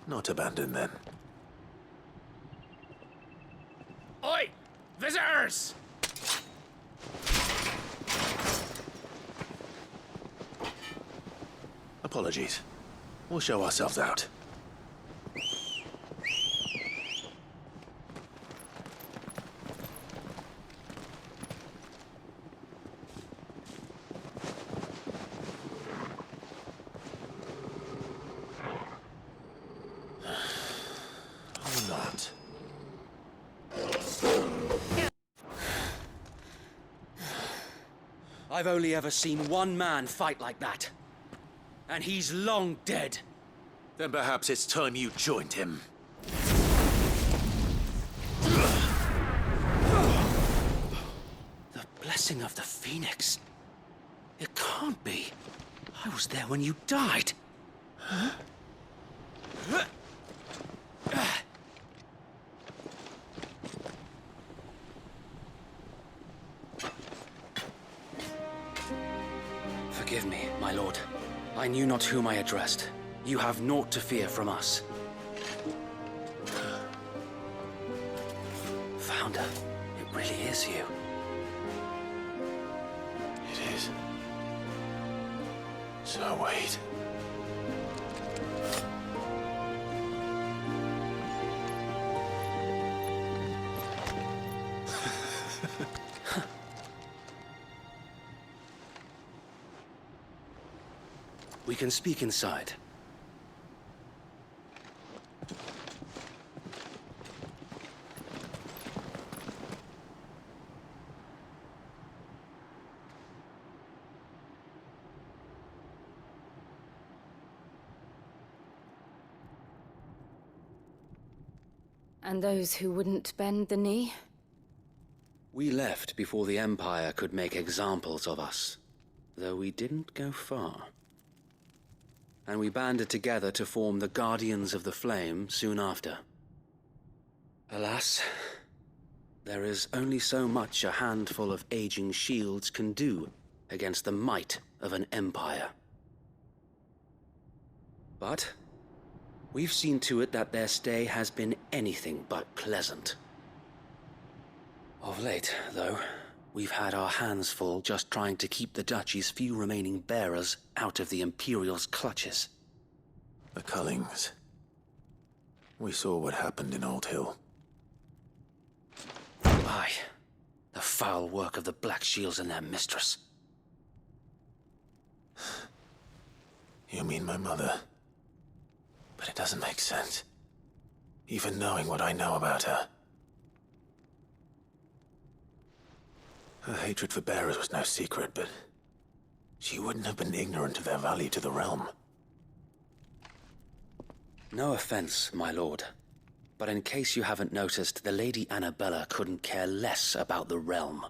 Not abandoned then. Oi! Visitors! Apologies. We'll show ourselves out. Or not. I've only ever seen one man fight like that. And he's long dead. Then perhaps it's time you joined him. The blessing of the Phoenix. It can't be. I was there when you died. Huh? Forgive me, my lord. I knew not whom I addressed. You have naught to fear from us. Founder, it really is you. It is. So wait. We can speak inside. And those who wouldn't bend the knee? We left before the Empire could make examples of us, though we didn't go far. And we banded together to form the Guardians of the Flame soon after. Alas, there is only so much a handful of aging shields can do against the might of an empire. But we've seen to it that their stay has been anything but pleasant. Of late, though, we've had our hands full just trying to keep the Duchy's few remaining bearers out of the Imperial's clutches. The Cullings. We saw what happened in Old Hill. Aye. The foul work of the Black Shields and their mistress. You mean my mother? But it doesn't make sense. Even knowing what I know about her. Her hatred for bearers was no secret, but she wouldn't have been ignorant of their value to the realm. No offense, my lord. But in case you haven't noticed, the Lady Annabella couldn't care less about the realm.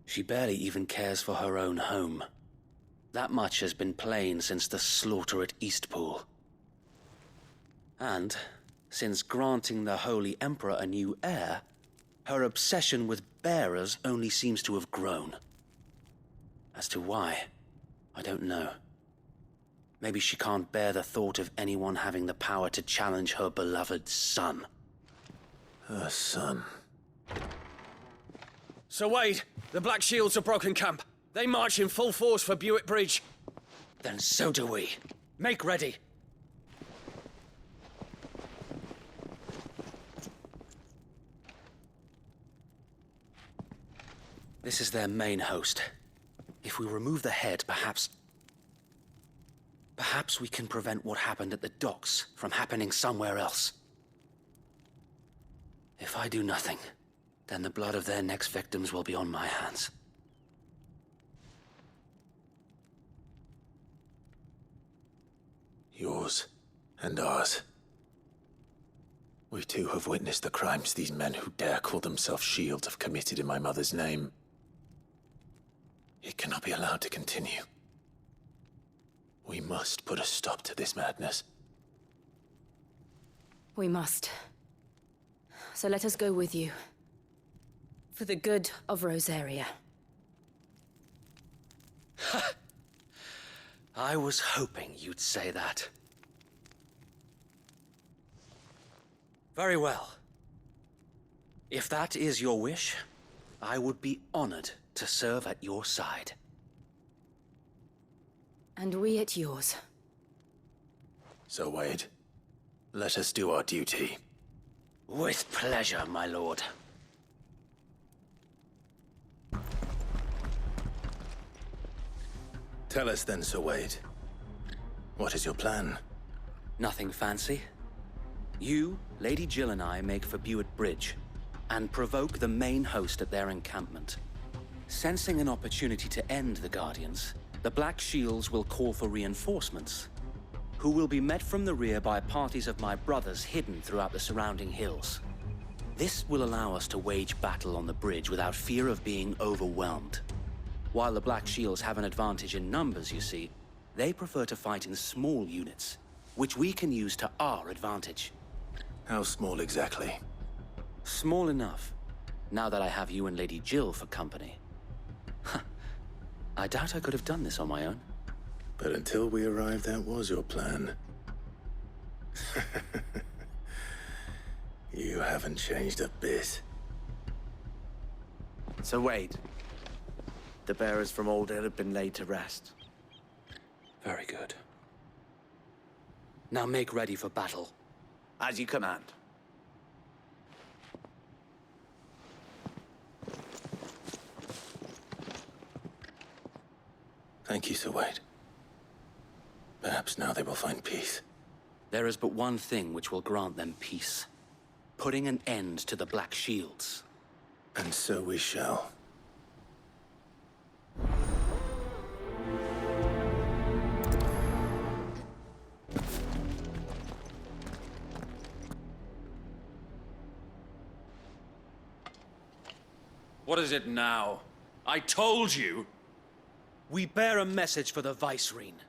She barely even cares for her own home. That much has been plain since the slaughter at Eastpool. And, since granting the Holy Emperor a new heir, her obsession with bearers only seems to have grown. As to why, I don't know. Maybe she can't bear the thought of anyone having the power to challenge her beloved son. Her son. So Wade, the Black Shields have broken camp. They march in full force for Buick Bridge. Then so do we. Make ready. This is their main host. If we remove the head, perhaps we can prevent what happened at the docks from happening somewhere else. If I do nothing, then the blood of their next victims will be on my hands. Yours and ours. We too have witnessed the crimes these men who dare call themselves shields have committed in my mother's name. It cannot be allowed to continue. We must put a stop to this madness. We must. So let us go with you. For the good of Rosaria. I was hoping you'd say that. Very well. If that is your wish, I would be honored to serve at your side. And we at yours. So, Wade, let us do our duty. With pleasure, my lord. Tell us then, Sir Wade. What is your plan? Nothing fancy. You, Lady Jill and I make for Buett Bridge, and provoke the main host at their encampment. Sensing an opportunity to end the Guardians, the Black Shields will call for reinforcements, who will be met from the rear by parties of my brothers hidden throughout the surrounding hills. This will allow us to wage battle on the bridge without fear of being overwhelmed. While the Black Shields have an advantage in numbers, you see, they prefer to fight in small units, which we can use to our advantage. How small exactly? Small enough, now that I have you and Lady Jill for company. I doubt I could have done this on my own. But until we arrived, that was your plan. You haven't changed a bit. So Wade, the bearers from Old Hill have been laid to rest. Very good. Now make ready for battle. As you command. Thank you, Sir Wade. Perhaps now they will find peace. There is but one thing which will grant them peace. Putting an end to the Black Shields. And so we shall. What is it now? I told you! We bear a message for the Vicereine.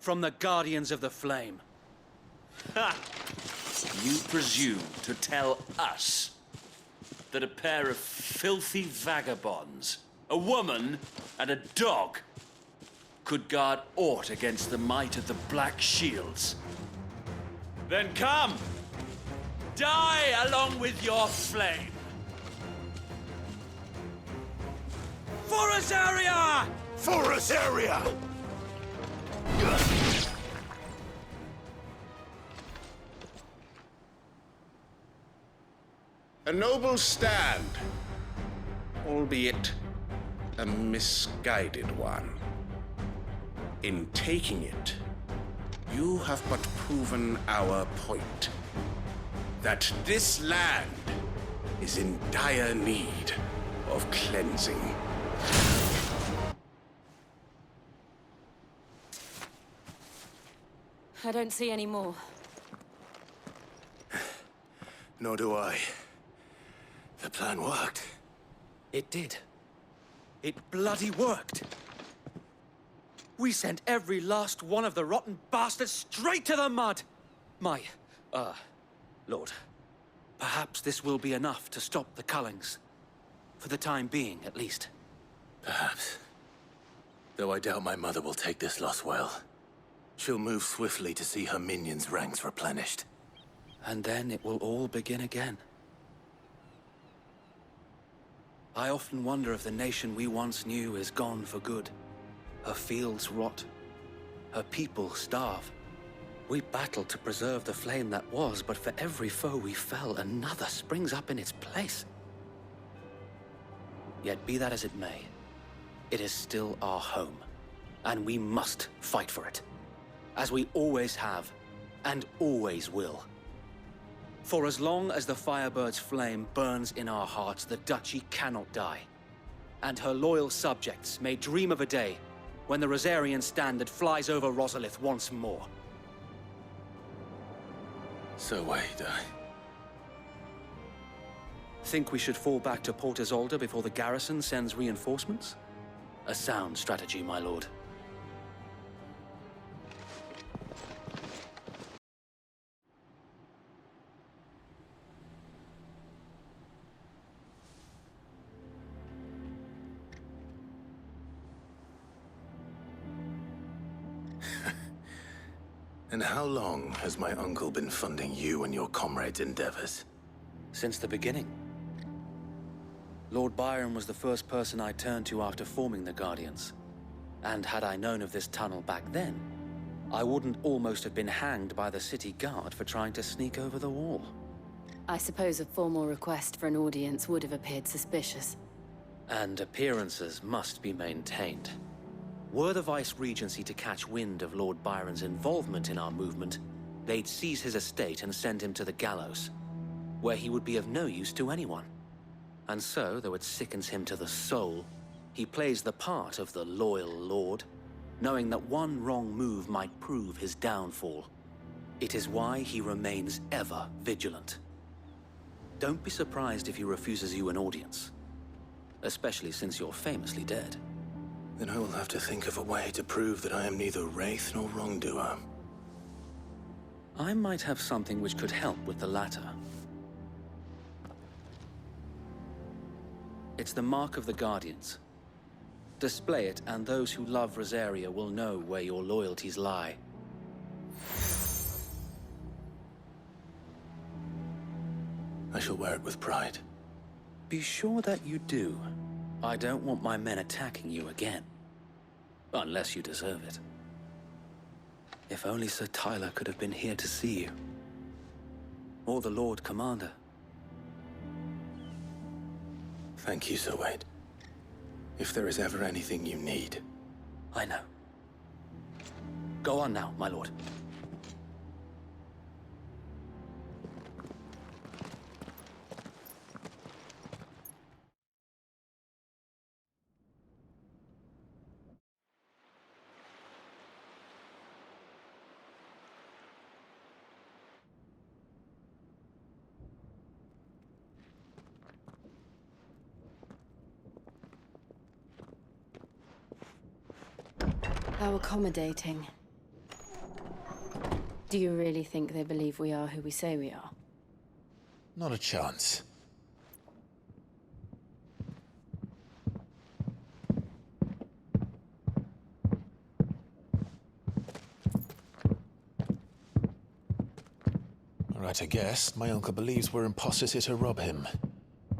From the Guardians of the Flame. Ha! You presume to tell us that a pair of filthy vagabonds, a woman and a dog, could guard aught against the might of the Black Shields? Then come! Die along with your flame! For Rosaria! For Rosaria! A noble stand, albeit a misguided one. In taking it, you have but proven our point. That this land is in dire need of cleansing. I don't see any more. Nor do I. The plan worked. It did. It bloody worked. We sent every last one of the rotten bastards straight to the mud! Lord, perhaps this will be enough to stop the Cullings. For the time being, at least. Perhaps. Though I doubt my mother will take this loss well. She'll move swiftly to see her minions' ranks replenished. And then it will all begin again. I often wonder if the nation we once knew is gone for good. Her fields rot. Her people starve. We battled to preserve the flame that was, but for every foe we fell, another springs up in its place. Yet be that as it may, it is still our home, and we must fight for it. As we always have, and always will. For as long as the Firebird's flame burns in our hearts, the Duchy cannot die. And her loyal subjects may dream of a day when the Rosarian standard flies over Rosalith once more. So wait, Think we should fall back to Port Isolde before the garrison sends reinforcements? A sound strategy, my lord. And how long has my uncle been funding you and your comrades' endeavors? Since the beginning. Lord Byron was the first person I turned to after forming the Guardians. And had I known of this tunnel back then, I wouldn't almost have been hanged by the city guard for trying to sneak over the wall. I suppose a formal request for an audience would have appeared suspicious. And appearances must be maintained. Were the Vice-Regency to catch wind of Lord Byron's involvement in our movement, they'd seize his estate and send him to the gallows, where he would be of no use to anyone. And so, though it sickens him to the soul, he plays the part of the loyal lord, knowing that one wrong move might prove his downfall. It is why he remains ever vigilant. Don't be surprised if he refuses you an audience, especially since you're famously dead. Then I will have to think of a way to prove that I am neither wraith nor wrongdoer. I might have something which could help with the latter. It's the mark of the Guardians. Display it, and those who love Rosaria will know where your loyalties lie. I shall wear it with pride. Be sure that you do. I don't want my men attacking you again. Unless you deserve it. If only Sir Tyler could have been here to see you. Or the Lord Commander. Thank you, Sir Wade. If there is ever anything you need. I know. Go on now, my lord. How accommodating. Do you really think they believe we are who we say we are? Not a chance. Right, I guess. My uncle believes we're imposters here to rob him.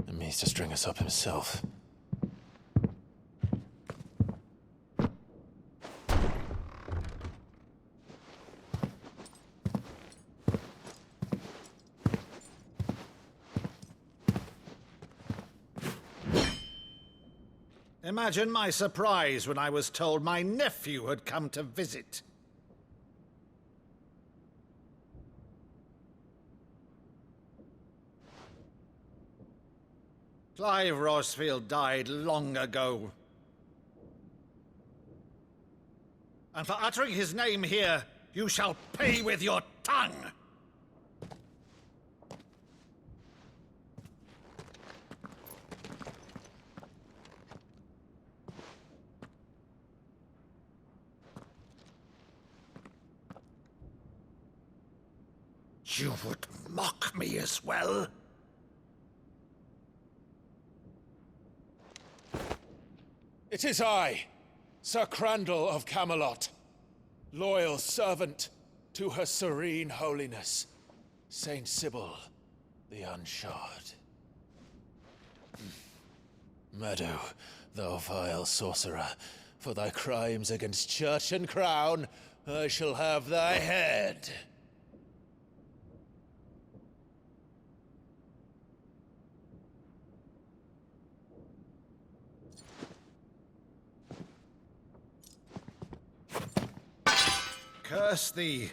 And means to string us up himself. Imagine my surprise when I was told my nephew had come to visit. Clive Rosfield died long ago. And for uttering his name here, you shall pay with your tongue! You would mock me as well? It is I, Sir Crandall of Camelot, loyal servant to Her Serene Holiness, Saint Sybil the Unshod. Meadow, thou vile sorcerer, for thy crimes against church and crown, I shall have thy head. Curse thee,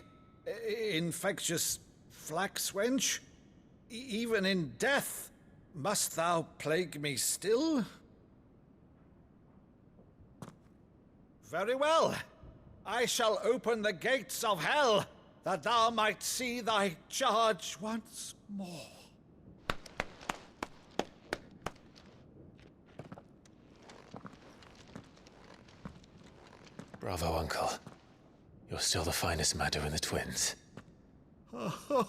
infectious flax wench. Even in death, must thou plague me still? Very well. I shall open the gates of hell, that thou might see thy charge once more. Bravo, Uncle. You're still the finest Meadow in the twins. Oh,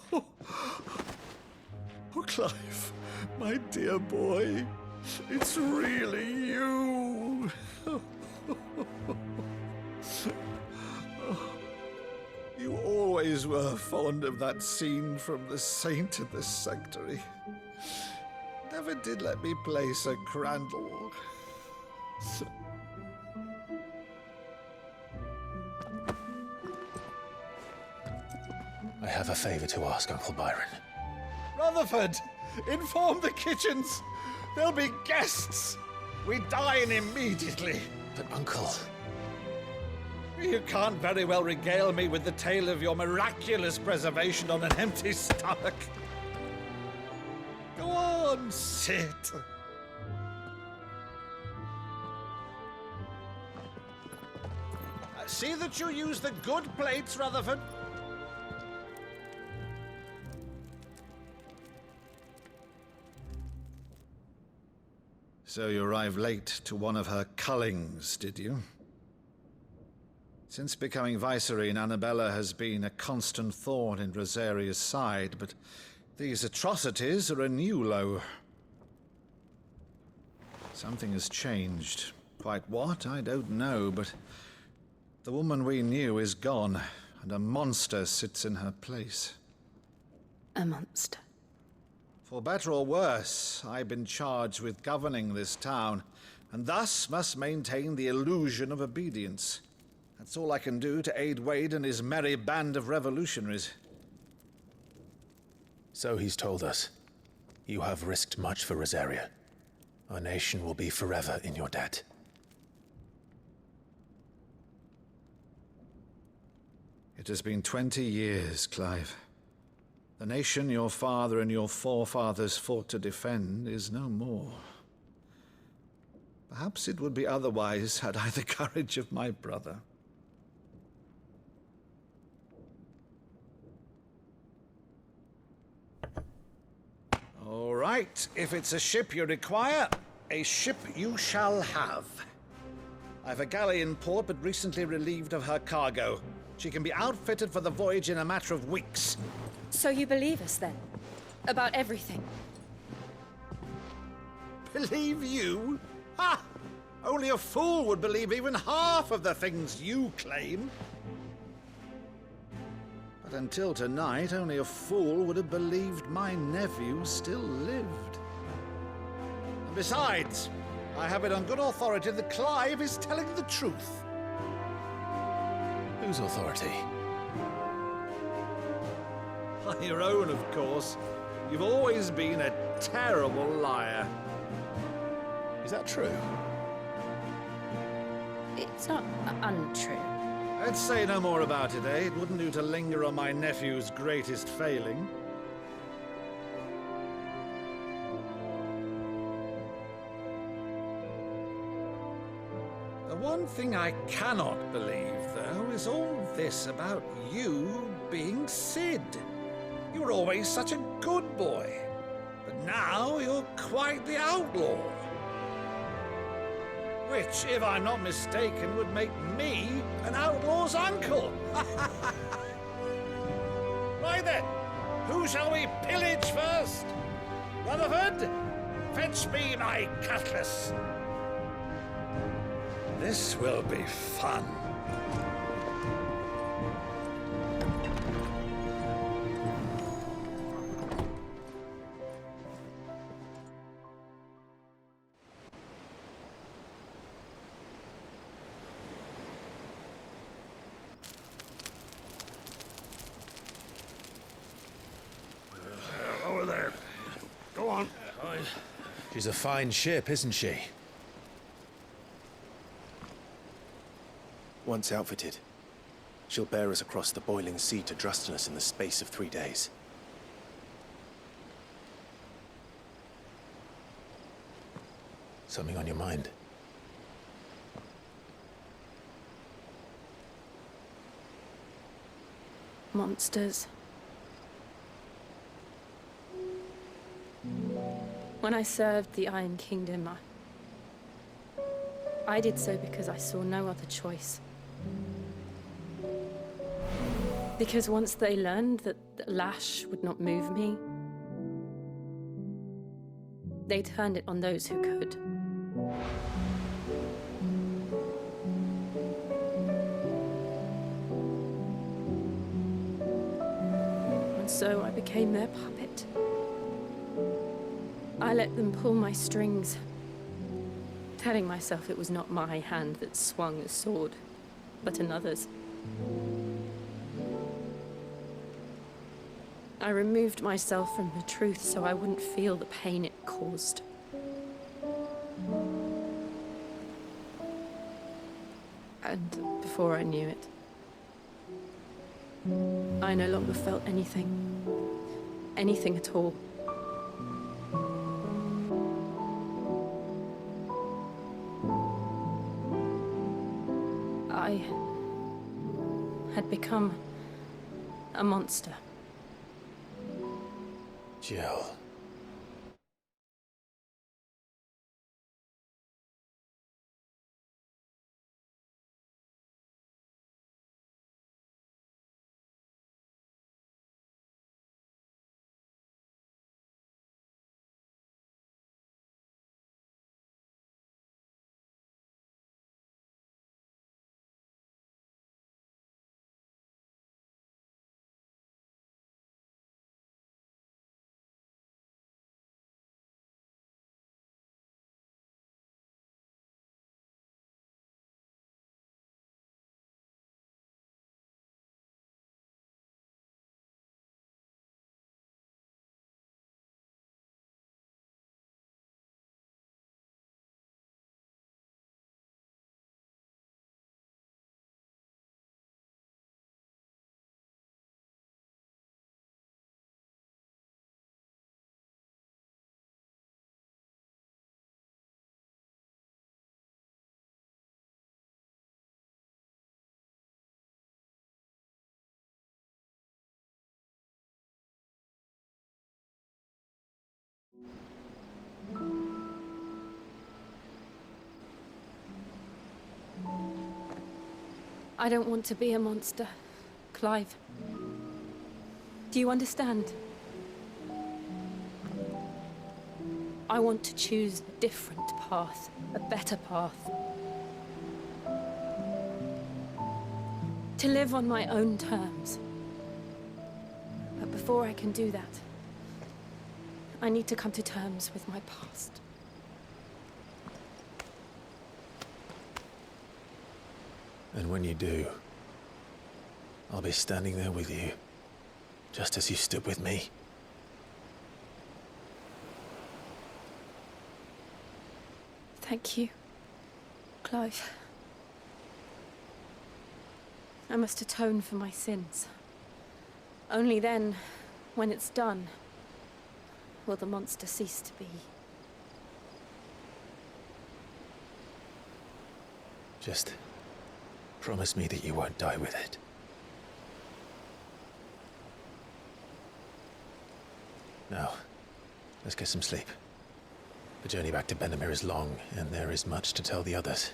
Clive, my dear boy, it's really you. You always always were fond of that scene from The Saint and the Sanctuary. Never did let me play Sir Crandall. I have a favor to ask, Uncle Byron. Rutherford, inform the kitchens. There'll be guests. We dine immediately. But, Uncle... You can't very well regale me with the tale of your miraculous preservation on an empty stomach. Go on, sit. See that you use the good plates, Rutherford. So you arrived late to one of her cullings, did you? Since becoming Vicereine, Annabella has been a constant thorn in Rosaria's side, but these atrocities are a new low. Something has changed. Quite what, I don't know, but the woman we knew is gone, and a monster sits in her place. A monster. For better or worse, I've been charged with governing this town, and thus must maintain the illusion of obedience. That's all I can do to aid Wade and his merry band of revolutionaries. So he's told us. You have risked much for Rosaria. Our nation will be forever in your debt. It has been 20 years, Clive. The nation your father and your forefathers fought to defend is no more. Perhaps it would be otherwise had I the courage of my brother. All right, if it's a ship you require, a ship you shall have. I've a galley in port, but recently relieved of her cargo. She can be outfitted for the voyage in a matter of weeks. So you believe us then? About everything? Believe you? Ha! Only a fool would believe even half of the things you claim. But until tonight, only a fool would have believed my nephew still lived. And besides, I have it on good authority that Clive is telling the truth. Whose authority? On your own, of course. You've always been a terrible liar. Is that true? It's not untrue. Let's say no more about it, eh? It wouldn't do to linger on my nephew's greatest failing. The one thing I cannot believe, though, is all this about you being Sid. You were always such a good boy, but now you're quite the outlaw. Which, if I'm not mistaken, would make me an outlaw's uncle. Right then, who shall we pillage first? Rutherford, fetch me my cutlass. This will be fun. Over there. Go on. She's a fine ship, isn't she? Once outfitted, she'll bear us across the boiling sea to Drustinus in the space of 3 days. Something on your mind? Monsters. When I served the Iron Kingdom, I did so because I saw no other choice. Because once they learned that the lash would not move me, they turned it on those who could. so I became their puppet. I let them pull my strings, telling myself it was not my hand that swung the sword, but another's. I removed myself from the truth so I wouldn't feel the pain it caused. And before I knew it, I no longer felt anything. Anything at all. I had become a monster. Jill. I don't want to be a monster, Clive. Do you understand? I want to choose a different path, a better path. To live on my own terms. But before I can do that, I need to come to terms with my past. And when you do, I'll be standing there with you, just as you stood with me. Thank you, Clive. I must atone for my sins. Only then, when it's done, will the monster cease to be. Just promise me that you won't die with it. Now, let's get some sleep. The journey back to Benamir is long, and there is much to tell the others.